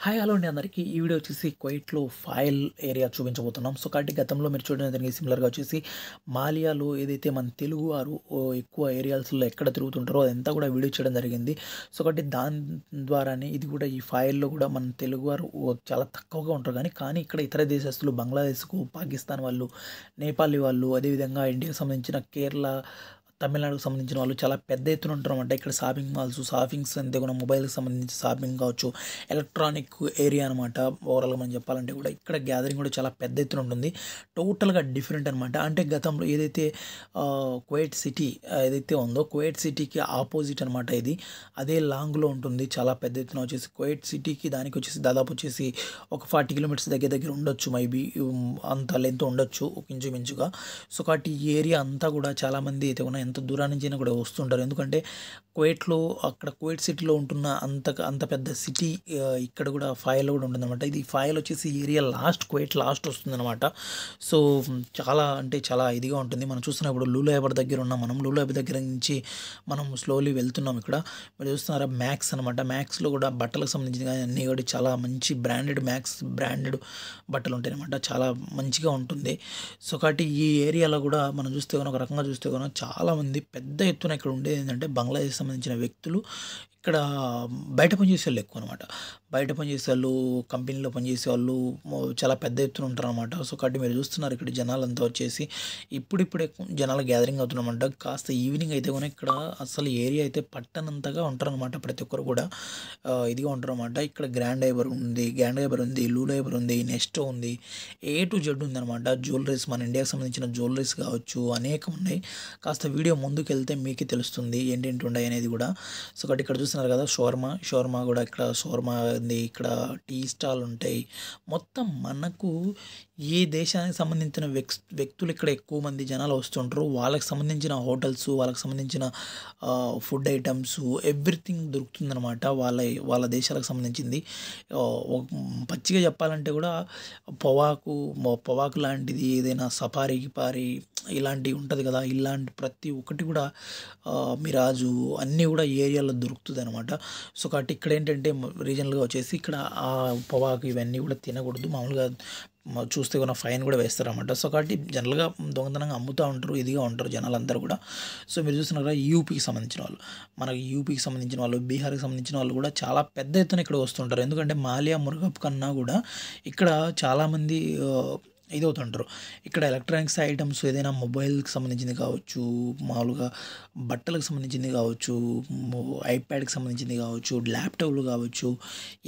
Hi hello అండి అందరికీ. ఈ వీడియో వచ్చేసి కువైట్‌లో ఫాయిల్ ఏరియా చూపించబోతున్నాం. సో కాబట్టి గతంలో మీరు చూడడం జరిగింది సిమిలర్‌గా వచ్చేసి మాలియాలో ఏదైతే మన తెలుగు వారు ఎక్కువ ఏరియాస్‌లో ఎక్కడ తిరుగుతుంటారో అదంతా కూడా వీడియో చేయడం జరిగింది. సో కాబట్టి దాని ద్వారానే ఇది కూడా ఈ ఫాయిల్‌లో కూడా మన తెలుగు వారు చాలా తక్కువగా ఉంటారు కానీ ఇక్కడ ఇతర దేశస్తులు బంగ్లాదేశ్‌కు, పాకిస్తాన్ వాళ్ళు, నేపాలీ వాళ్ళు, అదేవిధంగా ఇండియాకి సంబంధించిన కేరళ, తమిళనాడుకు సంబంధించిన వాళ్ళు చాలా పెద్ద ఎత్తున ఉంటారన్నమాట. ఇక్కడ షాపింగ్ మాల్స్, షాపింగ్స్ అంతే కూడా మొబైల్‌కి సంబంధించి షాపింగ్ కావచ్చు, ఎలక్ట్రానిక్ ఏరియా అనమాట. ఓవరాల్‌గా మనం చెప్పాలంటే కూడా ఇక్కడ గ్యాదరింగ్ కూడా చాలా పెద్ద ఎత్తున ఉంటుంది. టోటల్‌గా డిఫరెంట్ అనమాట. అంటే గతంలో ఏదైతే కువైట్ సిటీ ఏదైతే ఉందో కువైట్ సిటీకి ఆపోజిట్ అనమాట ఇది. అదే లాంగ్‌లో ఉంటుంది. చాలా పెద్ద ఎత్తున వచ్చేసి కువైట్ సిటీకి దానికి వచ్చేసి దాదాపు వచ్చేసి ఒక 40 కిలోమీటర్స్ దగ్గర ఉండొచ్చు. మేబీ అంత లెంత్ ఉండొచ్చు ఒక ఇంచుమించుగా. సో కాబట్టి ఈ ఏరియా అంతా కూడా చాలామంది అయితే ఉన్న ఎంత దూరం నుంచి అయినా కూడా వస్తుంటారు. ఎందుకంటే కువైట్‌లో అక్కడ కువైట్ సిటీలో ఉంటున్న అంత పెద్ద సిటీ ఇక్కడ కూడా ఫాయిల్ కూడా ఉంటుందన్నమాట. ఇది ఫాయిల్ వచ్చేసి ఏరియా కువైట్ లాస్ట్ వస్తుందన్నమాట. సో చాలా అంటే చాలా ఇదిగా ఉంటుంది. మనం చూస్తున్నప్పుడు లూలు హైబర్ దగ్గర ఉన్నాం. మనం లూలు హైబర్ దగ్గర నుంచి మనం స్లోలీ వెళ్తున్నాం. ఇక్కడ మీరు చూస్తున్నారా మ్యాక్స్ అనమాట. మ్యాక్స్‌లో కూడా బట్టలకు సంబంధించిన అన్నీ కూడా చాలా మంచి బ్రాండెడ్ బట్టలు ఉంటాయన్నమాట. చాలా మంచిగా ఉంటుంది. సో కాబట్టి ఈ ఏరియాలో కూడా మనం చూస్తే కనుక ఒక రకంగా చూస్తే కనుక చాలామంది పెద్ద ఎత్తున ఇక్కడ ఉండేది ఏంటంటే బంగ్లాదేశ్ సంబంధించిన వ్యక్తులు ఇక్కడ బయట పనిచేసేవాళ్ళు ఎక్కువ అనమాట. బయట పనిచేసేవాళ్ళు, కంపెనీలో పనిచేసేవాళ్ళు చాలా పెద్ద ఎత్తున ఉంటారనమాట. సో కాబట్టి మీరు చూస్తున్నారు ఇక్కడ జనాలంతా వచ్చేసి ఇప్పుడిప్పుడే జనాలు గ్యాదరింగ్ అవుతున్నమాట. కాస్త ఈవినింగ్ అయితే కూడా ఇక్కడ అసలు ఏరియా అయితే పట్టనంతగా ఉంటారనమాట. ప్రతి ఒక్కరు కూడా ఇదిగా ఉంటారనమాట. ఇక్కడ గ్రాండ్ హైబర్ ఉంది, లూలు హైబర్ ఉంది, నెస్టో ఉంది, ఏ టు జెడ్ ఉందన్నమాట. జ్యువెలరీస్ మన ఇండియాకి సంబంధించిన జ్యువెలరీస్ కావచ్చు అనేకం ఉన్నాయి. కాస్త వీడియో ముందుకెళ్తే మీకే తెలుస్తుంది ఏంటేంటి ఉన్నాయి అనేది కూడా. సో కాబట్టి ఇక్కడ చూస్తున్నారు కదా షవర్మా కూడా ఇక్కడ షవర్మా ఉంది. ఇక్కడ టీ స్టాల్ ఉంటాయి. మొత్తం మనకు ఏ దేశానికి సంబంధించిన వ్యక్తులు ఇక్కడ ఎక్కువ మంది జనాలు వస్తుంటారు. వాళ్ళకి సంబంధించిన హోటల్స్, వాళ్ళకి సంబంధించిన ఫుడ్ ఐటమ్స్ ఎవ్రీథింగ్ దొరుకుతుందన్నమాట. వాళ్ళ దేశాలకు సంబంధించింది. పచ్చిగా చెప్పాలంటే కూడా పొవాకు లాంటిది ఏదైనా సఫారీ గిపారీ ఇలాంటివి ఉంటుంది కదా, ఇలాంటి ప్రతి ఒక్కటి కూడా మిరాజు అన్నీ కూడా ఈ ఏరియాలో దొరుకుతుంది అనమాట. సో కాబట్టి ఇక్కడ ఏంటంటే రీజనల్గా వచ్చేసి ఇక్కడ ఆ పొవాకు ఇవన్నీ కూడా తినకూడదు. మామూలుగా చూస్తే కూడా ఫైన్ కూడా వేస్తారన్నమాట. సో కాబట్టి జనరల్గా దొంగతనంగా అమ్ముతూ ఉంటారు, ఇదిగా ఉంటారు జనాలందరూ కూడా. సో మీరు చూస్తున్నారు కదా యూపీకి సంబంధించిన వాళ్ళు, మనకి యూపీకి సంబంధించిన వాళ్ళు, బీహార్కి సంబంధించిన వాళ్ళు కూడా చాలా పెద్ద ఎత్తున ఇక్కడ వస్తుంటారు. ఎందుకంటే మాలియా మురుగప్ కన్నా కూడా ఇక్కడ చాలామంది ఇదవుతుంటారు. ఇక్కడ ఎలక్ట్రానిక్స్ ఐటమ్స్ ఏదైనా మొబైల్కి సంబంధించింది కావచ్చు, మామూలుగా బట్టలకు సంబంధించింది కావచ్చు, ఐప్యాడ్కి సంబంధించింది కావచ్చు, ల్యాప్టాప్లు కావచ్చు,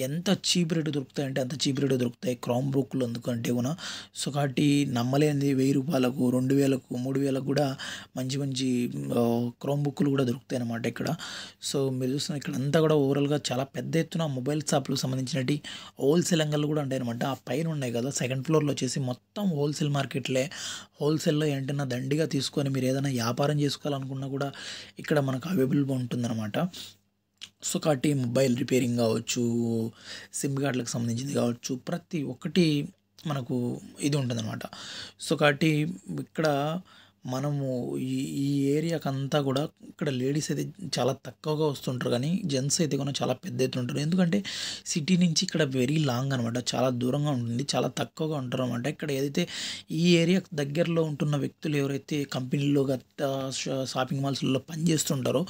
ఎంత చీప్ రేటు దొరుకుతాయంటే అంత చీప్ రేటు దొరుకుతాయి. క్రోమ్ బుక్లు ఎందుకంటే కూడా. సో కాబట్టి నమ్మలేనిది 1000 రూపాయలకు, 2000కు, 3000కు కూడా మంచి క్రోమ్ బుక్లు కూడా దొరుకుతాయి అన్నమాట ఇక్కడ. సో మీరు చూస్తున్న ఇక్కడ అంతా కూడా ఓవరాల్గా చాలా పెద్ద ఎత్తున మొబైల్ షాప్లకు సంబంధించినవి హోల్సేల్ అంగళ్ళు కూడా ఉంటాయి అనమాట. ఆ పైన ఉన్నాయి కదా సెకండ్ ఫ్లోర్లో వచ్చేసి మొత్తం హోల్సేల్ మార్కెట్లే. హోల్సేల్లో ఏంటన్నా దండిగా తీసుకొని మీరు ఏదైనా వ్యాపారం చేసుకోవాలనుకున్నా కూడా ఇక్కడ మనకు అవైలబుల్గా ఉంటుందన్నమాట. సో కాబట్టి మొబైల్ రిపేరింగ్ కావచ్చు, సిమ్ కార్డులకు సంబంధించింది కావచ్చు, ప్రతి ఒక్కటి మనకు ఇది ఉంటుందన్నమాట. సో కాబట్టి ఇక్కడ మనము ఈ ఏరియాకంతా కూడా ఇక్కడ లేడీస్ అయితే చాలా తక్కువగా వస్తుంటారు కానీ జెంట్స్ అయితే కూడా చాలా పెద్ద ఎత్తున ఉంటారు. ఎందుకంటే సిటీ నుంచి ఇక్కడ వెరీ లాంగ్ అనమాట, చాలా దూరంగా ఉంటుంది, చాలా తక్కువగా ఉంటారు అనమాట. ఇక్కడ ఏదైతే ఈ ఏరియా దగ్గరలో ఉంటున్న వ్యక్తులు ఎవరైతే కంపెనీలో గట్టా షాపింగ్ మాల్స్లో పనిచేస్తుంటారో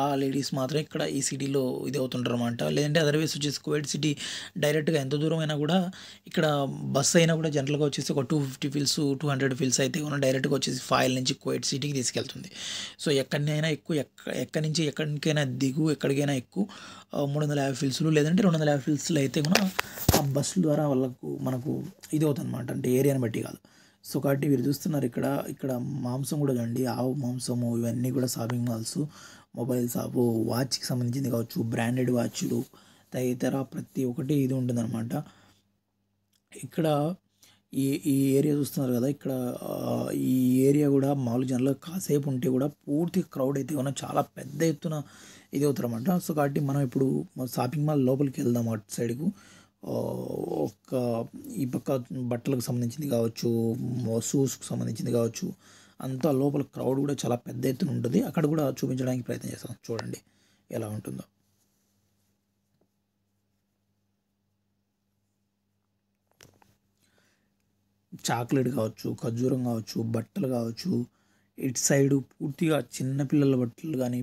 ఆ లేడీస్ మాత్రం ఇక్కడ ఈ సిటీలో ఇది అవుతుంటారు అనమాట. లేదంటే అదర్వైజ్ వచ్చేసి కువైట్ సిటీ డైరెక్ట్గా ఎంత దూరం అయినా కూడా ఇక్కడ బస్సు అయినా కూడా జనరల్గా వచ్చేసి ఒక 250 ఫీల్స్ 200 ఫీల్స్ అయితే కూడా డైరెక్ట్గా వచ్చేసి ఫాయిల్ నుంచి కువైట్ సిటీకి తీసుకెళ్తుంది. సో ఎక్కడినైనా ఎక్కువ ఎక్కడి నుంచి ఎక్కడికైనా దిగు, ఎక్కడికైనా ఎక్కువ 350 ఫీల్స్లు లేదంటే 250 ఫీల్స్లు అయితే కూడా ఆ బస్సుల ద్వారా మనకు ఇది అవుతుంది అనమాట. అంటే ఏరియాని బట్టి కాదు. సో కాబట్టి మీరు చూస్తున్నారు ఇక్కడ మాంసం కూడా చూడండి, ఆవు మాంసము ఇవన్నీ కూడా షాపింగ్ మాల్స్, మొబైల్ షాపు, వాచ్కి సంబంధించింది కావచ్చు, బ్రాండెడ్ వాచ్లు తదితర ప్రతి ఒక్కటి ఇది ఉంటుందన్నమాట. ఇక్కడ ఈ ఏరియా చూస్తున్నారు కదా ఇక్కడ ఈ ఏరియా కూడా మామూలు జనాలు కాసేపు ఉంటే కూడా పూర్తి క్రౌడ్ అయితే కూడా చాలా పెద్ద ఎత్తున ఇది అవుతారన్నమాట. సో కాబట్టి మనం ఇప్పుడు షాపింగ్ మాల్ లోపలికి వెళ్దాం అటు సైడ్కు. ఈ పక్క బట్టలకు సంబంధించింది కావచ్చు, షూస్కి సంబంధించింది కావచ్చు, అంతా లోపల క్రౌడ్ కూడా చాలా పెద్ద ఎత్తున ఉంటుంది. అక్కడ కూడా చూపించడానికి ప్రయత్నం చేస్తాం, చూడండి ఎలా ఉంటుందో. చాక్లెట్ కావచ్చు, ఖర్జూరం కావచ్చు, బట్టలు కావచ్చు, ఇటు సైడు పూర్తిగా చిన్న పిల్లల బట్టలు కానీ,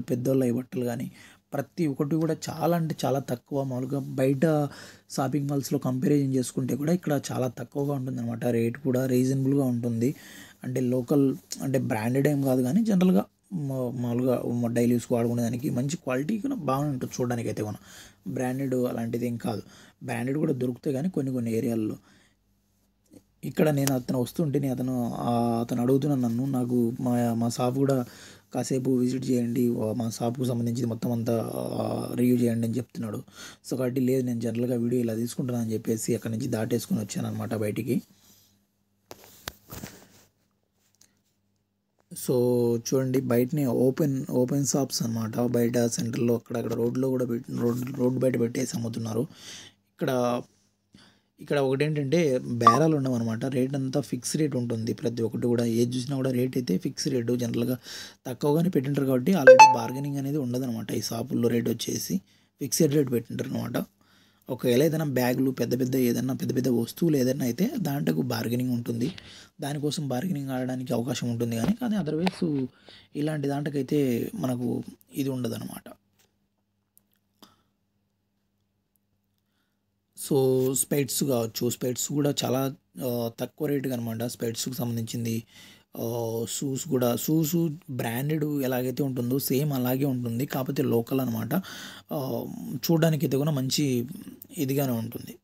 పెద్దోళ్ళ బట్టలు కానీ ప్రతి ఒక్కటి కూడా చాలా అంటే చాలా తక్కువ. మామూలుగా బయట షాపింగ్ మాల్స్లో కంపారిజన్ చేసుకుంటే కూడా ఇక్కడ చాలా తక్కువగా ఉంటుందన్నమాట. రేట్ కూడా రీజనబుల్గా ఉంటుంది. అంటే లోకల్ అంటే బ్రాండెడ్ ఏం కాదు కానీ జనరల్గా మామూలుగా డైలీ యూస్కి వాడుకునే దానికి మంచి క్వాలిటీ కూడా బాగానే ఉంటుంది చూడడానికి అయితే మనం. బ్రాండెడ్ అలాంటిది ఏం కాదు. బ్రాండెడ్ కూడా దొరుకుతాయి కానీ కొన్ని కొన్ని ఏరియాల్లో. ఇక్కడ నేను అతను వస్తుంటే అతను అడుగుతున్నాను నన్ను, నాకు మా మా షాప్ కూడా కాసేపు విజిట్ చేయండి, మా షాప్కు సంబంధించి మొత్తం అంతా రివ్యూ చేయండి అని చెప్తున్నాడు. సో కాబట్టి లేదు, నేను జనరల్గా వీడియో ఇలా తీసుకుంటున్నాను అని చెప్పేసి అక్కడి నుంచి దాటేసుకొని వచ్చాను అనమాట బయటికి. సో చూడండి, బయటనే ఓపెన్ షాప్స్ అనమాట. బయట సెంటర్లో అక్కడక్కడ రోడ్లో కూడా రోడ్డు బయట పెట్టేసి అమ్ముతున్నారు. ఇక్కడ ఇక్కడ ఒకటేంటంటే బేరాలు ఉండవన్నమాట. రేట్ అంతా ఫిక్స్ రేట్ ఉంటుంది. ప్రతి ఒక్కటి కూడా ఏది చూసినా కూడా రేట్ అయితే ఫిక్స్ రేటు జనరల్గా తక్కువగానే పెట్టింటారు కాబట్టి ఆల్రెడీ బార్గెనింగ్ అనేది ఉండదన్నమాట. ఈ షాపుల్లో రేట్ వచ్చేసి ఫిక్స్డ్ రేట్ పెట్టింటారు అనమాట. ఒకవేళ ఏదైనా బ్యాగులు ఏదైనా పెద్ద పెద్ద వస్తువులు ఏదైనా అయితే దాంట్లో బార్గెనింగ్ ఉంటుంది. దానికోసం బార్గెనింగ్ ఆడడానికి అవకాశం ఉంటుంది కానీ అదర్వైజ్ ఇలాంటి దాంట్లోకైతే మనకు ఇది ఉండదన్నమాట. సో స్పెట్స్ కూడా చాలా తక్కువ రేటుకి అనమాట. స్పెట్స్కి సంబంధించింది షూస్ బ్రాండెడ్ ఎలాగైతే ఉంటుందో సేమ్ అలాగే ఉంటుంది, కాకపోతే లోకల్ అనమాట. చూడడానికి అయితే కూడా మంచి ఇదిగానే ఉంటుంది.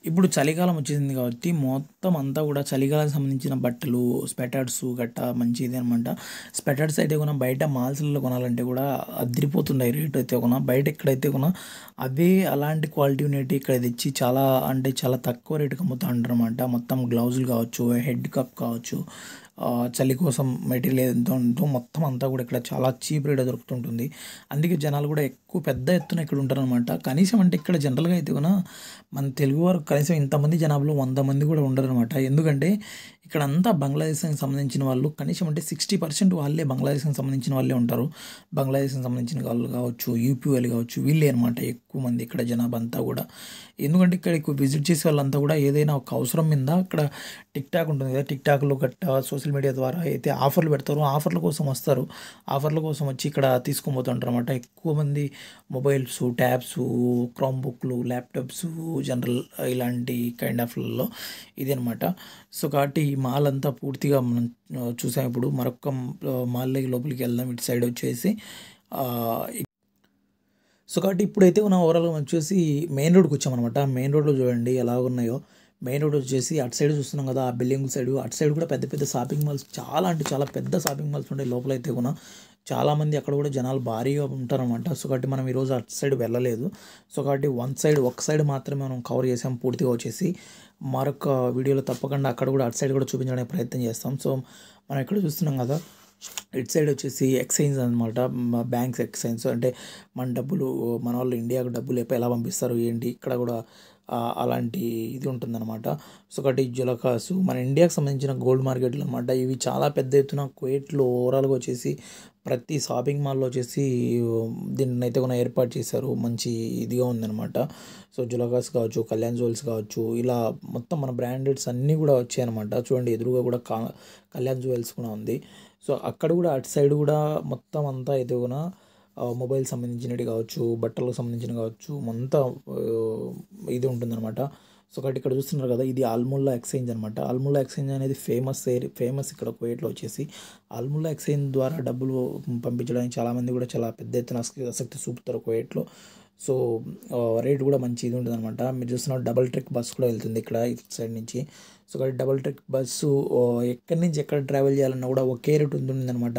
ఇప్పుడు చలికాలం వచ్చేసింది కాబట్టి మొత్తం అంతా కూడా చలికాలానికి సంబంధించిన బట్టలు, స్వెటర్స్ గట్ట మంచిది అనమాట. స్వెటర్స్ అయితే కూడా బయట మాల్స్లలో కొనాలంటే కూడా అదిరిపోతున్నాయి రేట్ అయితే కూడా. బయట ఎక్కడైతే కూడా అదే అలాంటి క్వాలిటీ ఉన్నట్టు ఇక్కడ తెచ్చి చాలా అంటే చాలా తక్కువ రేటుకి అమ్ముతూ ఉంటారు అనమాట. మొత్తం గ్లౌజులు కావచ్చు, హెడ్ కప్ కావచ్చు, చలి కోసం మెటీరియల్ ఏదైతే ఉంటుందో మొత్తం అంతా కూడా ఇక్కడ చాలా చీప్ రేట్ దొరుకుతుంటుంది. అందుకే జనాలు కూడా ఎక్కువ పెద్ద ఎత్తున ఇక్కడ ఉంటారనమాట. కనీసం అంటే ఇక్కడ జనరల్గా అయితే కూడా మన తెలుగువారు కనీసం ఇంతమంది జనాభాలో 100 మంది కూడా ఉండరనమాట. ఎందుకంటే ఇక్కడ అంతా బంగ్లాదేశ్కి సంబంధించిన వాళ్ళు కనీసం అంటే 60% వాళ్ళే బంగ్లాదేశ్కి సంబంధించిన వాళ్ళే ఉంటారు. బంగ్లాదేశ్కి సంబంధించిన వాళ్ళు కావచ్చు, యూపీ వాళ్ళు కావచ్చు, వీళ్ళే అనమాట ఎక్కువ మంది ఇక్కడ జనాభా అంతా కూడా. ఎందుకంటే ఇక్కడ ఎక్కువ విజిట్ చేసే వాళ్ళంతా కూడా ఏదైనా ఒక అవసరం మీద అక్కడ టిక్టాక్ ఉంటుంది కదా, టిక్టాక్లో గట్ట సోషల్ మీడియా ద్వారా అయితే ఆఫర్లు పెడతారు, ఆఫర్ల కోసం వస్తారు. ఆఫర్ల కోసం వచ్చి ఇక్కడ తీసుకొని పోతుంటారు అనమాట. ఎక్కువ మంది మొబైల్స్, ట్యాబ్స్, క్రోమ్ బుక్లు, ల్యాప్టాప్స్, జనరల్ ఇలాంటి కైండ్ ఆఫ్లలో ఇది అనమాట. సో కాబట్టి ఈ మాల్ అంతా పూర్తిగా మనం చూసాం. ఇప్పుడు మరొక మాల్ లోపలికి వెళ్దాం. ఇటు సైడ్ వచ్చేసి సో కాబట్టి ఇప్పుడైతే మనం ఓవరాల్గా మనం వచ్చేసి మెయిన్ రోడ్కి వచ్చామన్నమాట. మెయిన్ రోడ్లో చూడండి ఎలా ఉన్నాయో. మెయిన్ రోడ్ వచ్చేసి అటు సైడ్ చూస్తున్నాం కదా, ఆ బిల్డింగ్ సైడ్, అటు సైడ్ కూడా పెద్ద పెద్ద షాపింగ్ మాల్స్, చాలా అంటే చాలా పెద్ద షాపింగ్ మాల్స్ ఉంటాయి లోపలైతే కూడా. చాలామంది అక్కడ కూడా జనాలు భారీగా ఉంటారనమాట. సో కాబట్టి మనం ఈరోజు అటు సైడ్ వెళ్ళలేదు. సో కాబట్టి ఒక సైడ్ మాత్రమే మనం కవర్ చేసాం పూర్తిగా వచ్చేసి. మరొక వీడియోలో తప్పకుండా అక్కడ కూడా అటు సైడ్ కూడా చూపించడానికి ప్రయత్నం చేస్తాం. సో మనం ఇక్కడ చూస్తున్నాం కదా, ఇటు సైడ్ వచ్చేసి ఎక్స్చేంజ్ అనమాట. బ్యాంక్స్ ఎక్స్చేంజ్ అంటే మన వాళ్ళు ఇండియాకు డబ్బులు ఎలా పంపిస్తారు ఏంటి, ఇక్కడ కూడా అలాంటి ఇది ఉంటుందన్నమాట. సో ఒకటి జులకాసు మన ఇండియాకి సంబంధించిన గోల్డ్ మార్కెట్లు అనమాట. ఇవి చాలా పెద్ద ఎత్తున కువైట్లో ఓవరాల్గా వచ్చేసి ప్రతి షాపింగ్ మాల్లో వచ్చేసి దీన్ని అయితే కూడా ఏర్పాటు చేశారు. మంచి ఇదిగా ఉందన్నమాట. సో జులకాస్ కావచ్చు, కళ్యాణ్ జ్యువెల్స్ కావచ్చు, ఇలా మొత్తం మన బ్రాండెడ్స్ అన్నీ కూడా వచ్చాయన్నమాట. చూడండి ఎదురుగా కూడా కళ్యాణ్ జ్యువెల్స్ కూడా ఉంది. సో అక్కడ కూడా అటు సైడ్ కూడా మొత్తం అంతా అయితే కూడా మొబైల్ సంబంధించినవి కావచ్చు, బట్టలకు సంబంధించినవి కావచ్చు, మొత్తం ఇది ఉంటుందన్నమాట. సో కాబట్టి ఇక్కడ చూస్తున్నారు కదా, ఇది అల్ముల్లా ఎక్స్చేంజ్ అనమాట. అల్ముల్లా ఎక్స్చేంజ్ అనేది ఫేమస్ ఇక్కడ కువైట్లో వచ్చేసి. అల్ముల్లా ఎక్స్చేంజ్ ద్వారా డబ్బులు పంపించడానికి చాలామంది కూడా చాలా పెద్ద ఎత్తున ఆసక్తి చూపుతారు కువైట్లో. సో రేట్ కూడా మంచి ఇది ఉంటుంది అనమాట. మీరు చూస్తున్న డబల్ ట్రిక్ బస్సు కూడా వెళ్తుంది ఇక్కడ ఇటు సైడ్ నుంచి. సో కాబట్టి డబల్ ట్రిక్ బస్సు ఎక్కడి నుంచి ఎక్కడ ట్రావెల్ చేయాలన్నా కూడా ఒకే రేట్ ఉంటుందన్నమాట.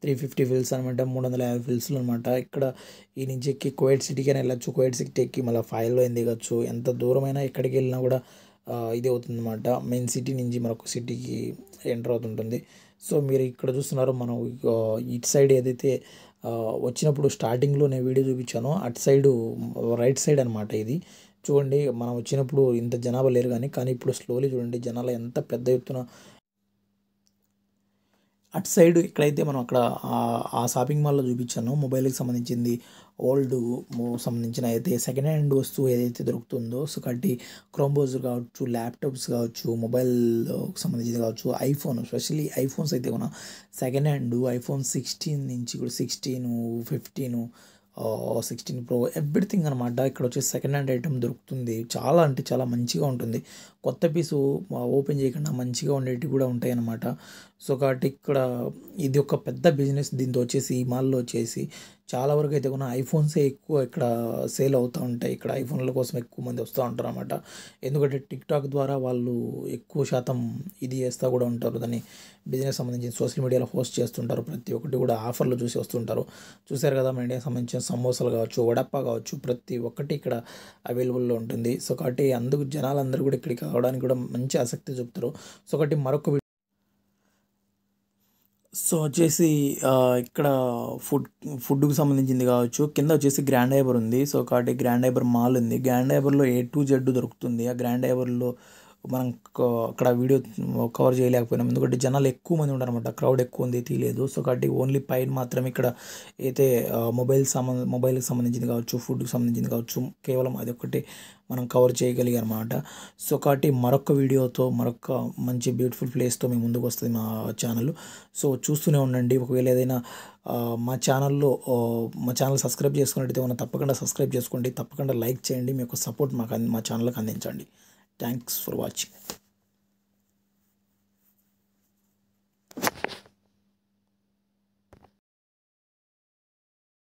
350 ఫిల్స్ అనమాట, 350 ఫిల్స్లు అనమాట. ఇక్కడ ఈ నుంచి ఎక్కి కువైట్ సిటీకి అయినా వెళ్ళచ్చు, కువైట్ సిటీ ఎక్కి మళ్ళీ ఫైల్లో ఏం దిగచ్చు. ఎంత దూరమైనా ఎక్కడికి వెళ్ళినా కూడా ఇది అవుతుంది అనమాట. మెయిన్ సిటీ నుంచి మరొక సిటీకి ఎంటర్ అవుతుంటుంది. సో మీరు ఇక్కడ చూస్తున్నారు, మనం ఇటు సైడ్ ఏదైతే వచ్చినప్పుడు స్టార్టింగ్లో నేను వీడియో చూపించానో అటు సైడు రైట్ సైడ్ అనమాట. ఇది చూడండి, మనం వచ్చినప్పుడు ఇంత జనాభా లేరు కానీ ఇప్పుడు స్లోలీ చూడండి జనాలు ఎంత పెద్ద ఎత్తున అటు సైడ్ ఇక్కడైతే మనం అక్కడ ఆ షాపింగ్ మాల్‌లో చూపించానో మొబైల్‌కి సంబంధించింది ఓల్డ్ సంబంధించిన అయితే సెకండ్ హ్యాండ్ వస్తువు ఏదైతే దొరుకుతుందో సో కాబట్టి క్రోమ్ బ్రౌజర్ కావచ్చు, ల్యాప్‌టాప్స్ కావచ్చు, మొబైల్‌కి సంబంధించింది కావచ్చు, ఐఫోన్ ఎస్పెషల్లీ ఐఫోన్స్ అయితే సెకండ్ హ్యాండ్ ఐఫోన్ 16 నుంచి కూడా 16, 15, 16 ప్రో ఎవ్రీథింగ్ అనమాట. ఇక్కడ వచ్చేసి సెకండ్ హ్యాండ్ ఐటెమ్ దొరుకుతుంది. చాలా అంటే చాలా మంచిగా ఉంటుంది. కొత్త పీసు ఓపెన్ చేయకుండా మంచిగా ఉండేటివి కూడా ఉంటాయన్నమాట. సో కాబట్టి ఇక్కడ ఇది ఒక పెద్ద బిజినెస్. దీంతో వచ్చేసి ఈ మాల్‌లో వచ్చేసి చాలా వరకు అయితే ఐఫోన్సే ఎక్కువ ఇక్కడ సేల్ అవుతూ ఉంటాయి. ఇక్కడ ఐఫోన్ల కోసం ఎక్కువ మంది వస్తూ ఉంటారన్నమాట. ఎందుకంటే టిక్‌టాక్ ద్వారా వాళ్ళు ఎక్కువ శాతం ఇది చేస్తా కూడా ఉంటారు. దాన్ని బిజినెస్ సంబంధించి సోషల్ మీడియాలో పోస్ట్ చేస్తుంటారు. ప్రతి ఒక్కటి కూడా ఆఫర్‌లు చూసి వస్తుంటారు. చూసారు కదా! మన ఇండియాకి సంబంధించిన సమోసాలు కావచ్చు, వడప్పా కావచ్చు, ప్రతి ఒక్కటి ఇక్కడ అవైలబుల్‌లో ఉంటుంది. సో కాబట్టి అందుకు జనాలందరూ కూడా ఇక్కడికి రావడానికి కూడా మంచి ఆసక్తి చూపుతారు. సో కాబట్టి మరొక సో వచ్చేసి ఇక్కడ ఫుడ్‌కి సంబంధించింది కావచ్చు. కింద వచ్చేసి గ్రాండ్ హైబర్ ఉంది. సో కాబట్టి గ్రాండ్ హైబర్ మాల్ ఉంది. గ్రాండ్ హైబర్‌లో ఏ టు జెడ్ దొరుకుతుంది. ఆ గ్రాండ్ హైబర్‌లో మనం అక్కడ వీడియో కవర్ చేయలేకపోయినాం. ఎందుకంటే జనాలు ఎక్కువ మంది ఉన్నారన్నమాట. క్రౌడ్ ఎక్కువ ఉంది తీయలేదు. సో కాబట్టి ఓన్లీ పైన మాత్రమే ఇక్కడ అయితే మొబైల్‌కి సంబంధించింది కావచ్చు, ఫుడ్‌కి సంబంధించింది కావచ్చు, కేవలం అదొక్కటే మనం కవర్ చేయగలిగామన్నమాట. సో కాబట్టి మరొక వీడియోతో మరొక మంచి బ్యూటిఫుల్ ప్లేస్‌తో మీ ముందుకు వస్తది మా ఛానల్. సో చూస్తూనే ఉండండి. ఒకవేళ ఏదైనా మా ఛానల్ సబ్స్క్రైబ్ చేసుకున్నట్టయితే తప్పకుండా సబ్స్క్రైబ్ చేసుకోండి. తప్పకుండా లైక్ చేయండి. మీ యొక్క సపోర్ట్ మా ఛానల్‌కి అందించండి. Thanks for watching.